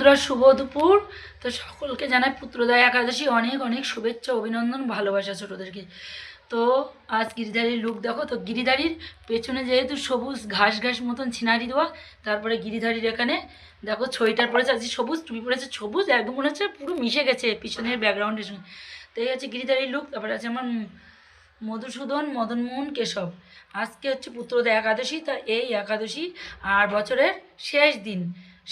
বন্ধুরা শুভ দুপুর। তো সকলকে জানাই পুত্রদা একাদশী অনেক অনেক শুভেচ্ছা, অভিনন্দন, ভালোবাসা ছোটোদেরকে। তো আজ গিরিধারীর লুক দেখো। তো গিরিধারীর পেছনে যেহেতু সবুজ ঘাস ঘাস মতন ছিনারি দেওয়া, তারপরে গিরিধারীর এখানে দেখো সোয়েটার পরেছে, আজকে সবুজ টুপি পরেছে, সবুজ একদম মনে হচ্ছে পুরো মিশে গেছে পিছনের ব্যাকগ্রাউন্ডের সঙ্গে। তো এই হচ্ছে গিরিধারীর লুক। তারপরে আছে আমার মধুসূদন, মদনমোহন, কেশব। আজকে হচ্ছে পুত্রদা একাদশী। তা এই একাদশী আর বছরের শেষ দিন,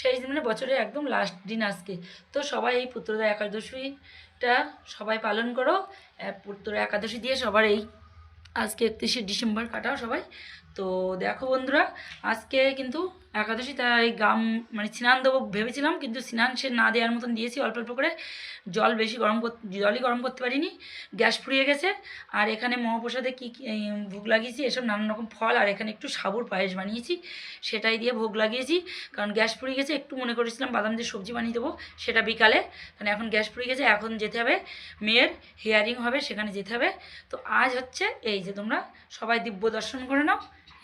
শেষ দিন মানে বছরের একদম লাস্ট দিন আজকে। তো সবাই এই পুত্রদা একাদশীটা সবাই পালন করো। পুত্র একাদশী দিয়ে সবার এই আজকে 31শে ডিসেম্বর কাটাও সবাই। তো দেখো বন্ধুরা, আজকে কিন্তু একাদশী, তাই গাম মানে স্নান দেবো ভেবেছিলাম, কিন্তু স্নান সে না দেওয়ার মতন দিয়েছি অল্প অল্প করে। জলই গরম করতে পারিনি, গ্যাস ফুরিয়ে গেছে। আর এখানে মহাপ্রসাদে কী কী ভোগ লাগিয়েছি, এসব নানান রকম ফল, আর এখানে একটু সাবুর পায়েস বানিয়েছি, সেটাই দিয়ে ভোগ লাগিয়েছি। কারণ গ্যাস ফুরিয়ে গেছে, একটু মনে করেছিলাম বাদাম দিয়ে সবজি বানিয়ে দেবো, সেটা বিকালে। কারণ এখন গ্যাস ফুরিয়ে গেছে, এখন যেতে হবে মেয়ের হিয়ারিং হবে, সেখানে যেতে হবে। তো আজ হচ্ছে এই যে তোমরা সবাই দিব্য দর্শন করে নাও।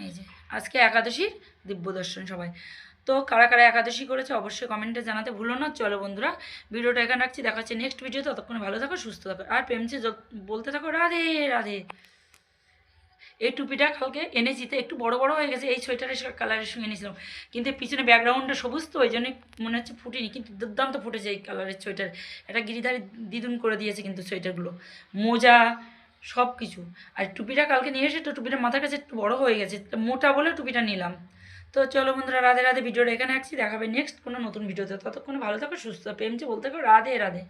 এই যে আজকে একাদশীর দিব্য দর্শন সবাই। তো কারা কারা একাদশী করেছে অবশ্যই কমেন্টে জানাতে ভুলো না। চলো বন্ধুরা, ভিডিওটা এখানে রাখছি, দেখা হচ্ছে নেক্সট ভিডিও। ততক্ষণে ভালো থাকো, সুস্থ থাকো, আর প্রেমছে বলতে থাকো রাধে রাধে। এই টুপিটা কালকে এনেছি, তো একটু বড় বড় হয়ে গেছে, এই সোয়েটারের কালারের সঙ্গে এনেছিলাম, কিন্তু পিছনে ব্যাকগ্রাউন্ডটা সবুজ, তো ওই জন্যই মনে হচ্ছে ফুটিনি, কিন্তু দুর্দান্ত ফুটেছে এই কালারের সোয়েটার। এটা গিরিধারী দ্বিগুণ করে দিয়েছে কিন্তু সোয়েটারগুলো, মোজা, সব কিছু। আর টুপিটা কালকে নিয়ে এসে তো টুপিটা মাথার কাছে একটু বড় হয়ে গেছে, মোটা বলে টুপিটা নিলাম। তো চলো বন্ধুরা, রাধে রাধে। ভিডিওটা এখানে রাখছি, দেখাবে নেক্সট কোনো নতুন ভিডিওতে। ততক্ষণে ভালো থাকো, সুস্থ, প্রেমছে বলতে থাকো রাধে রাধে।